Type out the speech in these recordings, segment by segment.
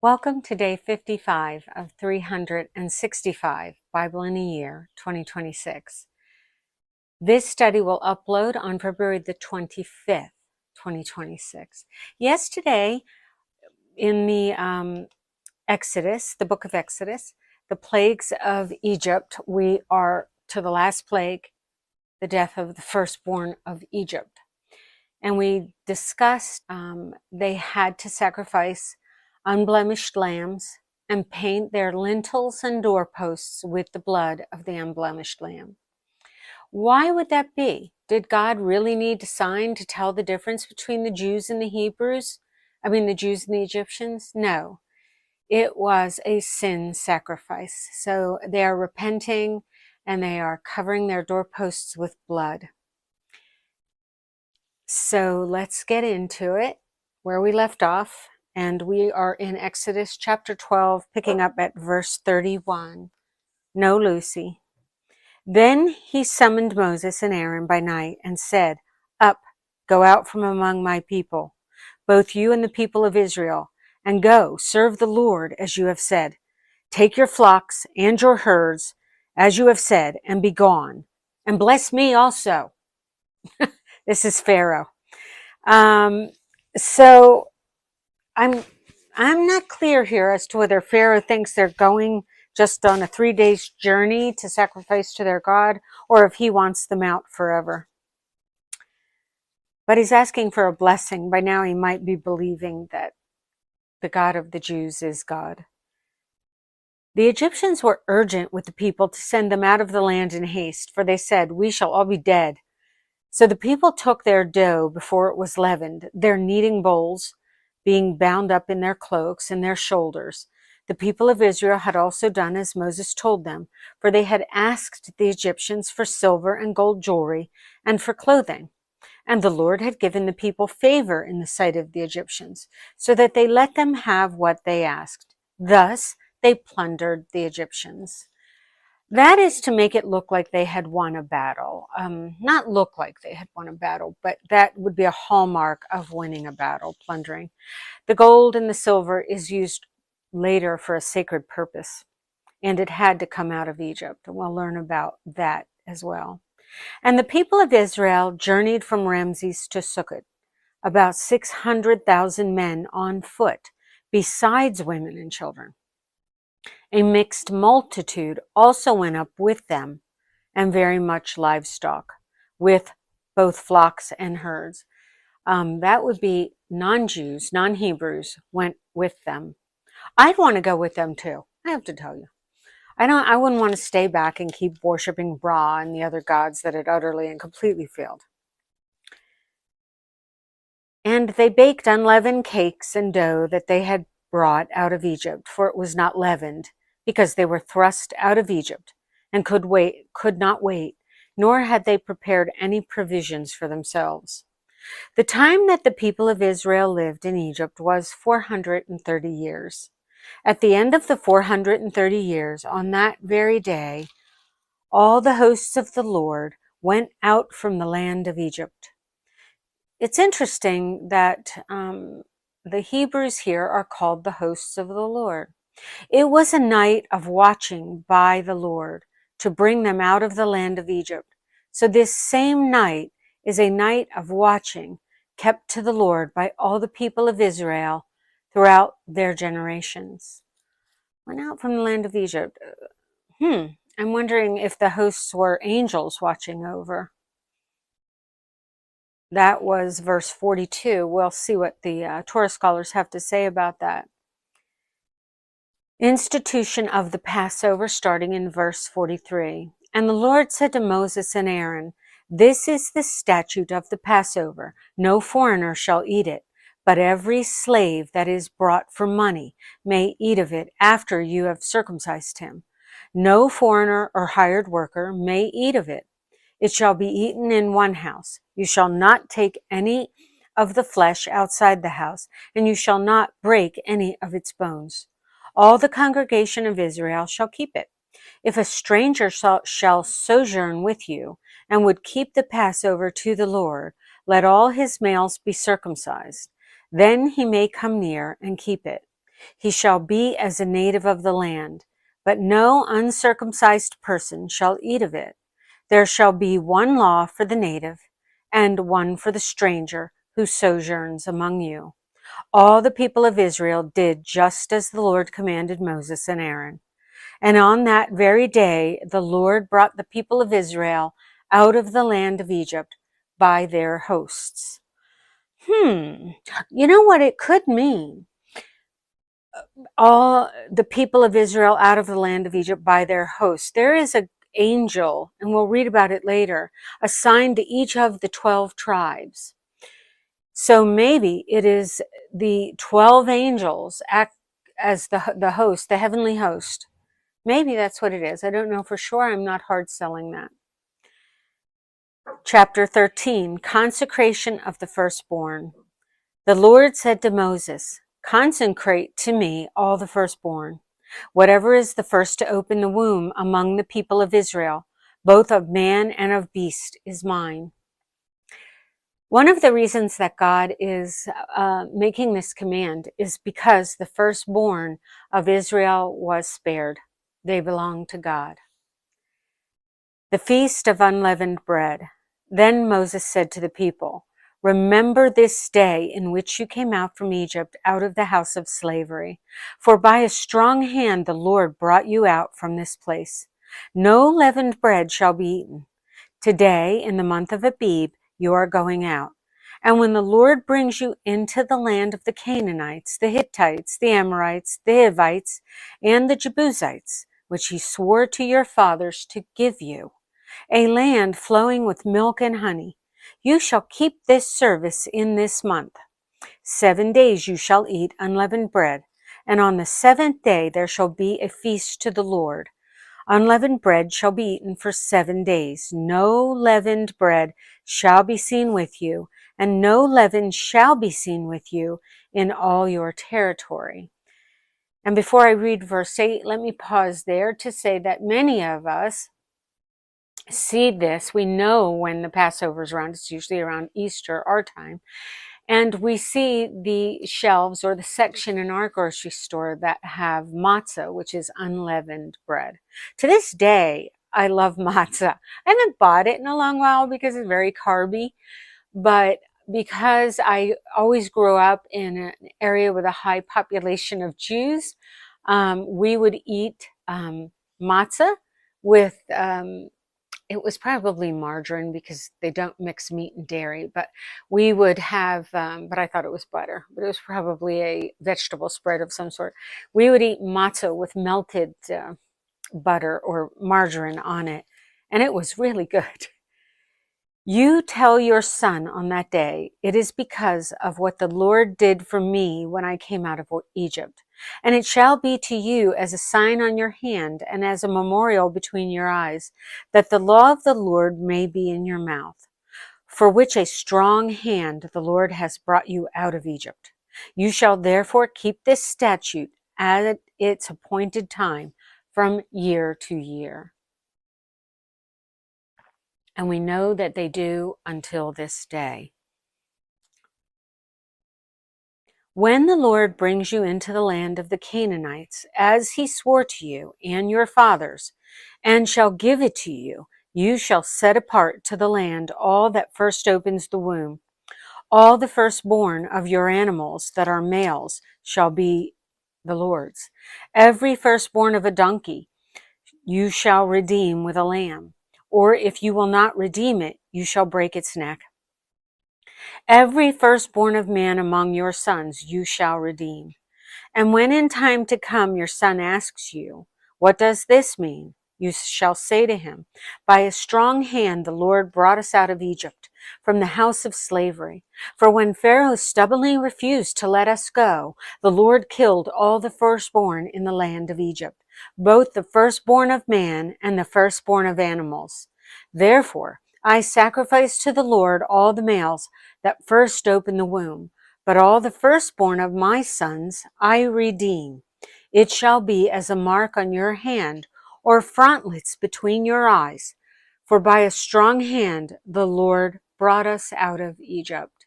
Welcome to day 55 of 365 Bible in a Year 2026. This study will upload on February the 25th, 2026. Yesterday in the Exodus, the book of Exodus, the plagues of Egypt, we are to the last plague, the death of the firstborn of Egypt. And we discussed they had to sacrifice unblemished lambs and paint their lintels and doorposts with the blood of the unblemished lamb. Why would that be? Did God really need a sign to tell the difference between the Jews and the the Jews and the Egyptians? No, it was a sin sacrifice. So they are repenting and they are covering their doorposts with blood. So let's get into it where we left off. And we are in Exodus chapter 12, picking up at verse 31. No, Lucy. Then he summoned Moses and Aaron by night and said, "Up, go out from among my people, both you and the people of Israel, and go, serve the Lord as you have said. Take your flocks and your herds, as you have said, and be gone, and bless me also." This is Pharaoh. So I'm not clear here as to whether Pharaoh thinks they're going just on a 3 days journey to sacrifice to their God, or if he wants them out forever. But he's asking for a blessing. By now he might be believing that the God of the Jews is God. The Egyptians were urgent with the people to send them out of the land in haste, for they said, "We shall all be dead." So the people took their dough before it was leavened, their kneading bowls being bound up in their cloaks and their shoulders. The people of Israel had also done as Moses told them, for they had asked the Egyptians for silver and gold jewelry and for clothing. And the Lord had given the people favor in the sight of the Egyptians, so that they let them have what they asked. Thus they plundered the Egyptians. That is to make it look like they had won a battle. Not look like they had won a battle, but that would be a hallmark of winning a battle, plundering. The gold and the silver is used later for a sacred purpose, and it had to come out of Egypt. We'll learn about that as well. And the people of Israel journeyed from Ramses to Sukkot, about 600,000 men on foot, besides women and children. A mixed multitude also went up with them, and very much livestock, with both flocks and herds. That would be non-Jews, non-Hebrews went with them. I'd want to go with them too, I have to tell you. I wouldn't want to stay back and keep worshiping Ra and the other gods that had utterly and completely failed. And they baked unleavened cakes and dough that they had brought out of Egypt, for it was not leavened, because they were thrust out of Egypt and could not wait, nor had they prepared any provisions for themselves. The time that the people of Israel lived in Egypt was 430 years. At the end of the 430 years, on that very day, all the hosts of the Lord went out from the land of Egypt. It's interesting that the Hebrews here are called the hosts of the Lord. It was a night of watching by the Lord to bring them out of the land of Egypt. So this same night is a night of watching kept to the Lord by all the people of Israel throughout their generations. Went out from the land of Egypt. I'm wondering if the hosts were angels watching over. That was verse 42. We'll see what the Torah scholars have to say about that. Institution of the Passover, starting in verse 43. And the Lord said to Moses and Aaron, "This is the statute of the Passover. No foreigner shall eat it, but every slave that is brought for money may eat of it after you have circumcised him. No foreigner or hired worker may eat of it. It shall be eaten in one house. You shall not take any of the flesh outside the house, and you shall not break any of its bones. All the congregation of Israel shall keep it. If a stranger shall sojourn with you, and would keep the Passover to the Lord, let all his males be circumcised. Then he may come near and keep it. He shall be as a native of the land, but no uncircumcised person shall eat of it. There shall be one law for the native, and one for the stranger who sojourns among you. All the people of Israel did just as the Lord commanded Moses and Aaron. And on that very day, the Lord brought the people of Israel out of the land of Egypt by their hosts. You know what it could mean? All the people of Israel out of the land of Egypt by their hosts. There is an angel, and we'll read about it later, assigned to each of the 12 tribes. So maybe it is the 12 angels act as the host, the heavenly host. Maybe that's what it is. I don't know for sure. I'm not hard selling that. Chapter 13, Consecration of the Firstborn. The Lord said to Moses, "Consecrate to me all the firstborn. Whatever is the first to open the womb among the people of Israel, both of man and of beast, is mine." One of the reasons that God is making this command is because the firstborn of Israel was spared. They belong to God. The Feast of Unleavened Bread. Then Moses said to the people, "Remember this day in which you came out from Egypt, out of the house of slavery. For by a strong hand the Lord brought you out from this place. No leavened bread shall be eaten. Today, in the month of Abib, you are going out. And when the Lord brings you into the land of the Canaanites, the Hittites, the Amorites, the Hivites, and the Jebusites, which he swore to your fathers to give you, a land flowing with milk and honey, you shall keep this service in this month. 7 days you shall eat unleavened bread, and on the 7th day there shall be a feast to the Lord. Unleavened bread shall be eaten for 7 days. No leavened bread shall be seen with you, and no leaven shall be seen with you in all your territory." And before I read verse 8, let me pause there to say that many of us see this. We know when the Passover is around. It's usually around Easter, our time. And we see the shelves or the section in our grocery store that have matzah, which is unleavened bread. To this day, I love matzah. I haven't bought it in a long while because it's very carby, but because I always grew up in an area with a high population of Jews, we would eat matzah with it was probably margarine because they don't mix meat and dairy, but we would have, but I thought it was butter, but it was probably a vegetable spread of some sort. We would eat matzah with melted butter or margarine on it, and it was really good. You tell your son on that day, "It is because of what the Lord did for me when I came out of Egypt. And it shall be to you as a sign on your hand and as a memorial between your eyes, that the law of the Lord may be in your mouth, for which a strong hand the Lord has brought you out of Egypt. You shall therefore keep this statute at its appointed time from year to year." And we know that they do until this day. When the Lord brings you into the land of the Canaanites, as he swore to you and your fathers, and shall give it to you, you shall set apart to the land all that first opens the womb. All the firstborn of your animals that are males shall be the Lord's. Every firstborn of a donkey you shall redeem with a lamb. Or if you will not redeem it, you shall break its neck. Every firstborn of man among your sons you shall redeem. And when in time to come your son asks you, "What does this mean?" you shall say to him, "By a strong hand the Lord brought us out of Egypt, from the house of slavery. For when Pharaoh stubbornly refused to let us go, the Lord killed all the firstborn in the land of Egypt, both the firstborn of man and the firstborn of animals. Therefore, I sacrifice to the Lord all the males that first open the womb, but all the firstborn of my sons I redeem. It shall be as a mark on your hand or frontlets between your eyes, for by a strong hand the Lord brought us out of Egypt."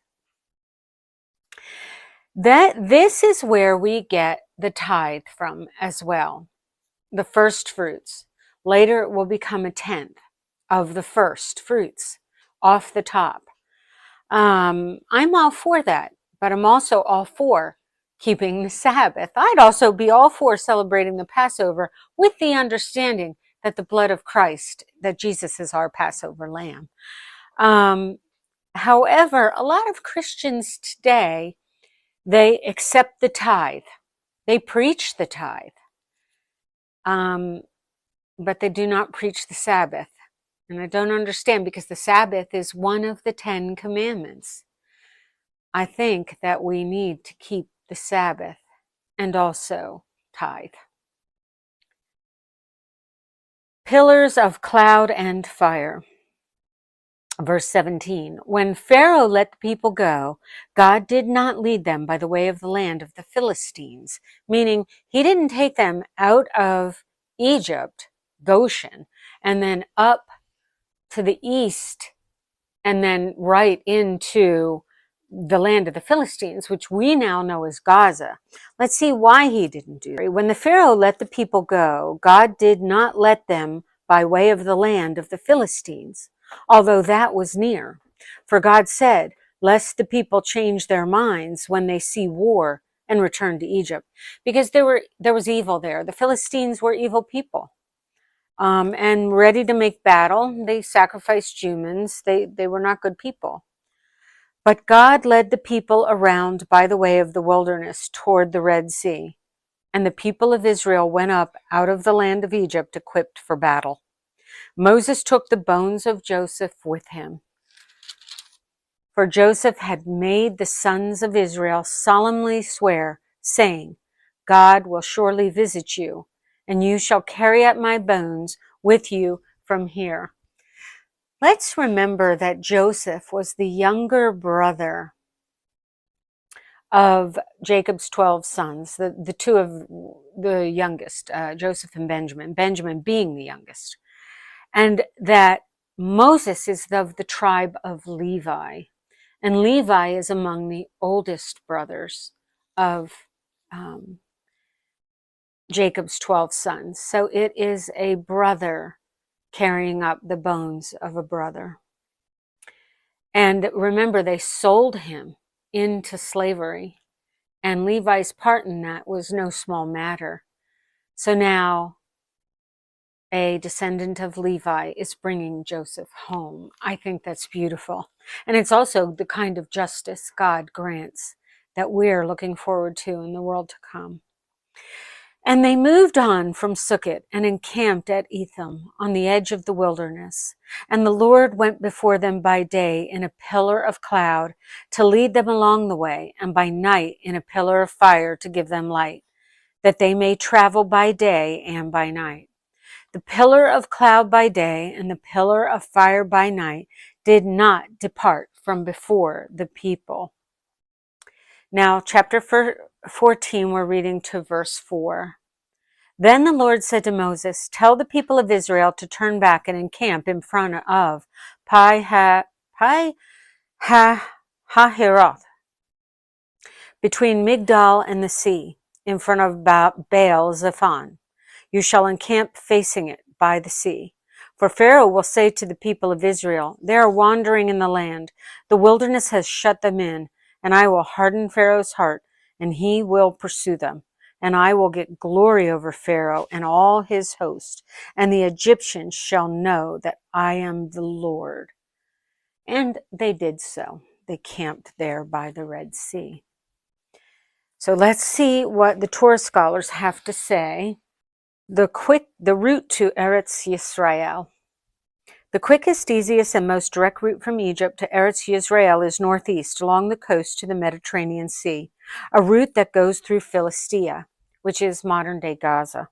This is where we get the tithe from as well, the first fruits. Later it will become a tenth of the first fruits off the top. I'm all for that, but I'm also all for keeping the Sabbath. I'd also be all for celebrating the Passover with the understanding that the blood of Christ, that Jesus is our Passover lamb. However, a lot of Christians today, they accept the tithe. They preach the tithe, but they do not preach the Sabbath. And I don't understand, because the Sabbath is one of the 10 commandments. I think that we need to keep the Sabbath and also tithe. Pillars of cloud and fire. Verse 17, when Pharaoh let the people go, God did not lead them by the way of the land of the Philistines, meaning he didn't take them out of Egypt, Goshen, and then up to the east, and then right into the land of the Philistines, which we now know as Gaza. Let's see why he didn't do that. When the Pharaoh let the people go, God did not let them by way of the land of the Philistines, although that was near. For God said, lest the people change their minds when they see war and return to Egypt, because there was evil there. The Philistines were evil people. And ready to make battle. They sacrificed humans. They were not good people. But God led the people around by the way of the wilderness toward the Red Sea. And the people of Israel went up out of the land of Egypt equipped for battle. Moses took the bones of Joseph with him. For Joseph had made the sons of Israel solemnly swear, saying, God will surely visit you, and you shall carry up my bones with you from here. Let's remember that Joseph was the younger brother of Jacob's 12 sons, the two of the youngest, Joseph and Benjamin, Benjamin being the youngest. And that Moses is of the tribe of Levi. And Levi is among the oldest brothers of Jacob's 12 sons. So it is a brother carrying up the bones of a brother. And remember, they sold him into slavery. And Levi's part in that was no small matter. So now a descendant of Levi is bringing Joseph home. I think that's beautiful. And it's also the kind of justice God grants that we're looking forward to in the world to come. And they moved on from Sukkot and encamped at Etham on the edge of the wilderness. And the Lord went before them by day in a pillar of cloud to lead them along the way, and by night in a pillar of fire to give them light, that they may travel by day and by night. The pillar of cloud by day and the pillar of fire by night did not depart from before the people. Now, chapter 14, we're reading to verse 4. Then the Lord said to Moses, tell the people of Israel to turn back and encamp in front of Pi-hahiroth, between Migdal and the sea, in front of Baal-Zephon. You shall encamp facing it by the sea. For Pharaoh will say to the people of Israel, they are wandering in the land. The wilderness has shut them in, and I will harden Pharaoh's heart, and he will pursue them. And I will get glory over Pharaoh and all his host, and the Egyptians shall know that I am the Lord. And they did so. They camped there by the Red Sea. So let's see what the Torah scholars have to say. The route to Eretz Yisrael. The quickest, easiest, and most direct route from Egypt to Eretz Yisrael is northeast along the coast to the Mediterranean Sea, a route that goes through Philistia, which is modern-day Gaza,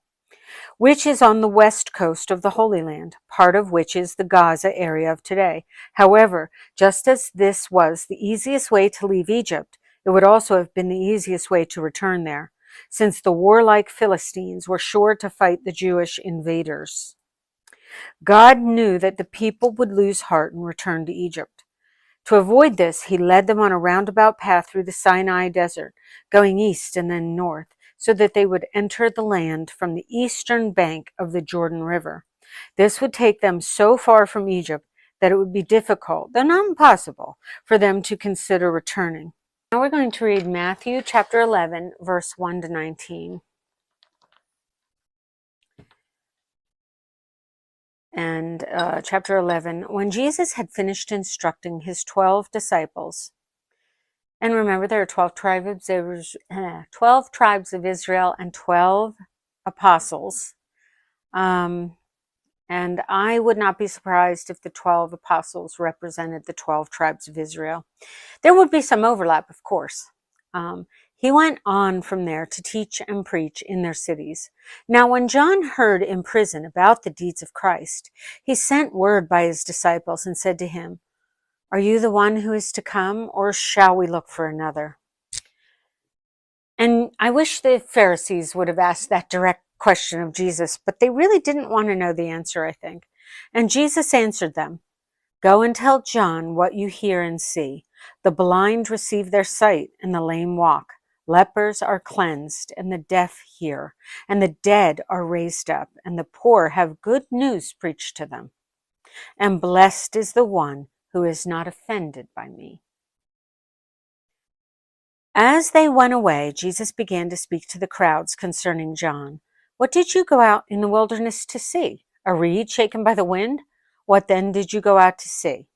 which is on the west coast of the Holy Land, part of which is the Gaza area of today. However, just as this was the easiest way to leave Egypt, it would also have been the easiest way to return there, since the warlike Philistines were sure to fight the Jewish invaders. God knew that the people would lose heart and return to Egypt. To avoid this, he led them on a roundabout path through the Sinai desert, going east and then north, so that they would enter the land from the eastern bank of the Jordan River. This would take them so far from Egypt that it would be difficult, though not impossible, for them to consider returning. Now we're going to read Matthew chapter 11, verse 1 to 19. And chapter 11, when Jesus had finished instructing his 12 disciples, and remember there are 12 tribes of Israel and 12 apostles, and I would not be surprised if the 12 apostles represented the 12 tribes of Israel. There would be some overlap, of course. He went on from there to teach and preach in their cities. Now, when John heard in prison about the deeds of Christ, he sent word by his disciples and said to him, "Are you the one who is to come, or shall we look for another?" And I wish the Pharisees would have asked that direct question of Jesus, but they really didn't want to know the answer, I think. And Jesus answered them, "Go and tell John what you hear and see. The blind receive their sight, and the lame walk. Lepers are cleansed, and the deaf hear, and the dead are raised up, and the poor have good news preached to them. And blessed is the one who is not offended by me." As they went away, Jesus began to speak to the crowds concerning John. "What did you go out in the wilderness to see? A reed shaken by the wind? What then did you go out to see?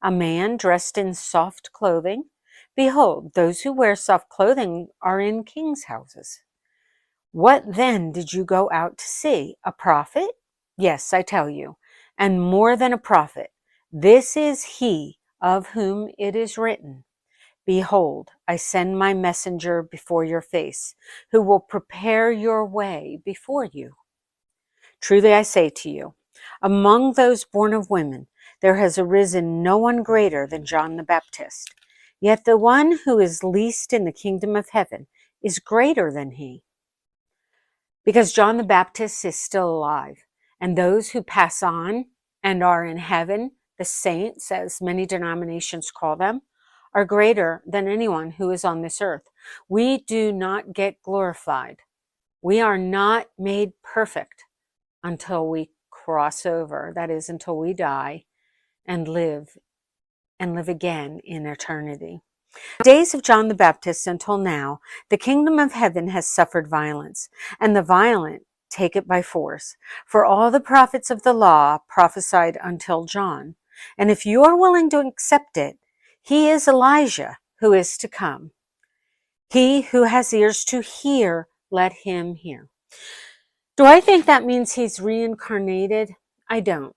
A man dressed in soft clothing? Behold, those who wear soft clothing are in kings' houses. What then did you go out to see? A prophet? Yes, I tell you, and more than a prophet. This is he of whom it is written, 'Behold, I send my messenger before your face, who will prepare your way before you.' Truly I say to you, among those born of women, there has arisen no one greater than John the Baptist. Yet the one who is least in the kingdom of heaven is greater than he." Because John the Baptist is still alive, and those who pass on and are in heaven, the saints, as many denominations call them, are greater than anyone who is on this earth. We do not get glorified. We are not made perfect until we cross over, that is, until we die and live again in eternity. The days of John the Baptist until now, the kingdom of heaven has suffered violence, and the violent take it by force. For all the prophets of the law prophesied until John. And if you are willing to accept it, he is Elijah who is to come. He who has ears to hear, let him hear. Do I think that means he's reincarnated? I don't.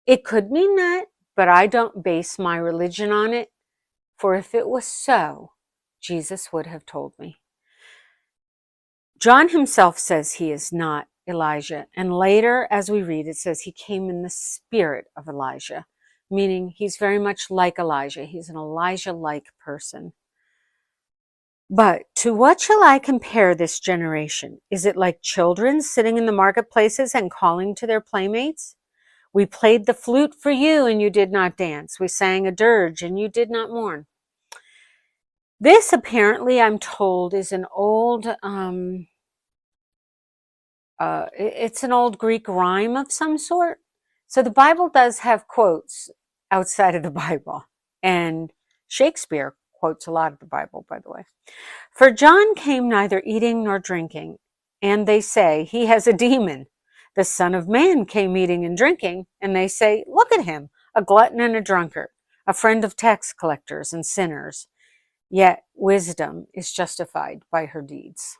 It could mean that, but I don't base my religion on it. For if it was so, Jesus would have told me. John himself says he is not Elijah. And later, as we read, it says he came in the spirit of Elijah, meaning he's very much like Elijah. He's an Elijah-like person. But to what shall I compare this generation? Is it like children sitting in the marketplaces and calling to their playmates? We played the flute for you and you did not dance. We sang a dirge and you did not mourn. This apparently, I'm told, is an old, it's an old Greek rhyme of some sort. So the Bible does have quotes outside of the Bible. And Shakespeare quotes a lot of the Bible, by the way. "For John came neither eating nor drinking, and they say he has a demon. The Son of Man came eating and drinking, and they say, look at him, a glutton and a drunkard, a friend of tax collectors and sinners. Yet wisdom is justified by her deeds."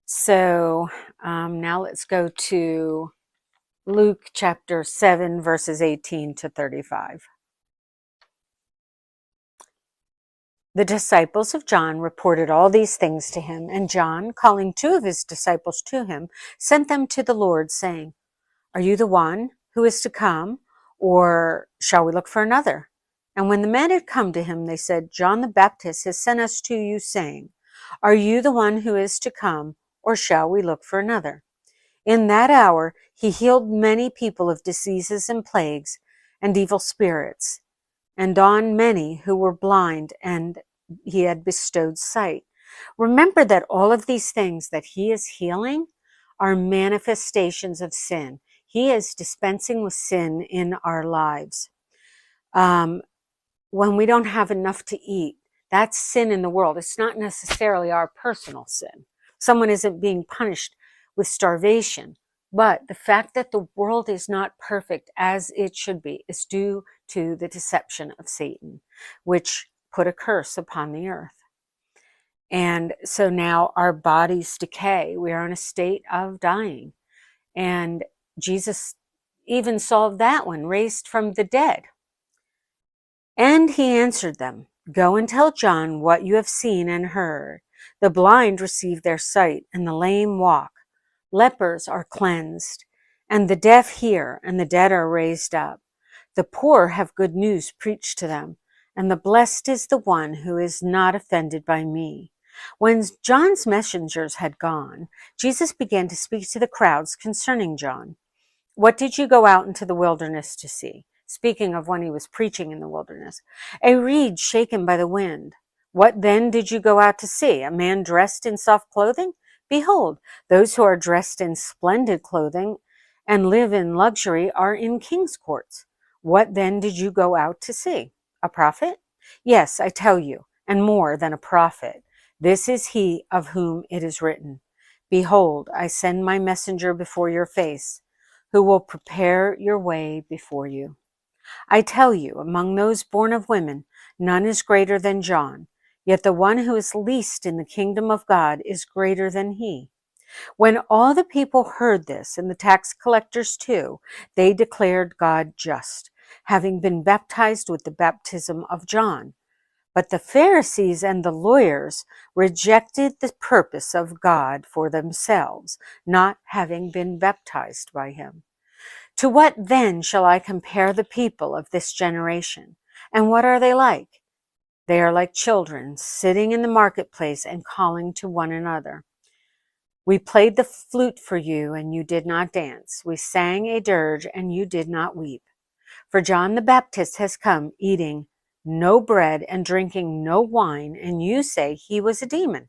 So now let's go to Luke chapter 7, verses 18 to 35. The disciples of John reported all these things to him, and John, calling 2 of his disciples to him, sent them to the Lord, saying, "Are you the one who is to come, or shall we look for another?" And when the men had come to him, they said, "John the Baptist has sent us to you, saying, 'Are you the one who is to come, or shall we look for another?'" In that hour he healed many people of diseases and plagues and evil spirits, and on many who were blind, and he had bestowed sight. Remember that all of these things that he is healing are manifestations of sin. He is dispensing with sin in our lives. When we don't have enough to eat, that's sin in the world. It's not necessarily our personal sin. Someone isn't being punished with starvation, but the fact that the world is not perfect as it should be is due to the deception of Satan, which put a curse upon the earth. And so now our bodies decay. We are in a state of dying. And Jesus even solved that one, raised from the dead. And he answered them, "Go and tell John what you have seen and heard. The blind receive their sight, and the lame walk. Lepers are cleansed, and the deaf hear, and the dead are raised up. The poor have good news preached to them, and the blessed is the one who is not offended by me." When John's messengers had gone, Jesus began to speak to the crowds concerning John. "What did you go out into the wilderness to see?" Speaking of when he was preaching in the wilderness. "A reed shaken by the wind. What then did you go out to see? A man dressed in soft clothing? Behold, those who are dressed in splendid clothing and live in luxury are in king's courts. What then did you go out to see? A prophet? Yes, I tell you, and more than a prophet. This is he of whom it is written, 'Behold, I send my messenger before your face, who will prepare your way before you.' I tell you, among those born of women, none is greater than John, yet the one who is least in the kingdom of God is greater than he." When all the people heard this, and the tax collectors too, they declared God just, having been baptized with the baptism of John. But the Pharisees and the lawyers rejected the purpose of God for themselves, not having been baptized by him. "To what then shall I compare the people of this generation? And what are they like? They are like children sitting in the marketplace and calling to one another. We played the flute for you, and you did not dance. We sang a dirge, and you did not weep. For John the Baptist has come, eating no bread and drinking no wine, and you say he was a demon.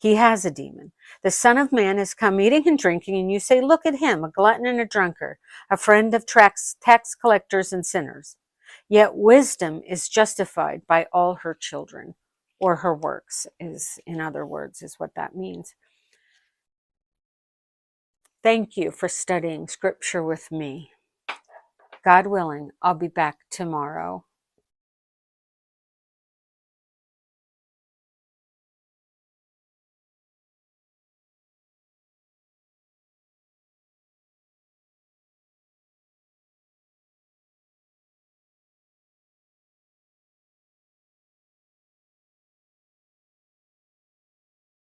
He has a demon. The Son of Man has come eating and drinking, and you say, 'Look at him, a glutton and a drunkard, a friend of tax collectors and sinners.' Yet wisdom is justified by all her children," or her works, is, in other words, is what that means. Thank you for studying Scripture with me. God willing, I'll be back tomorrow.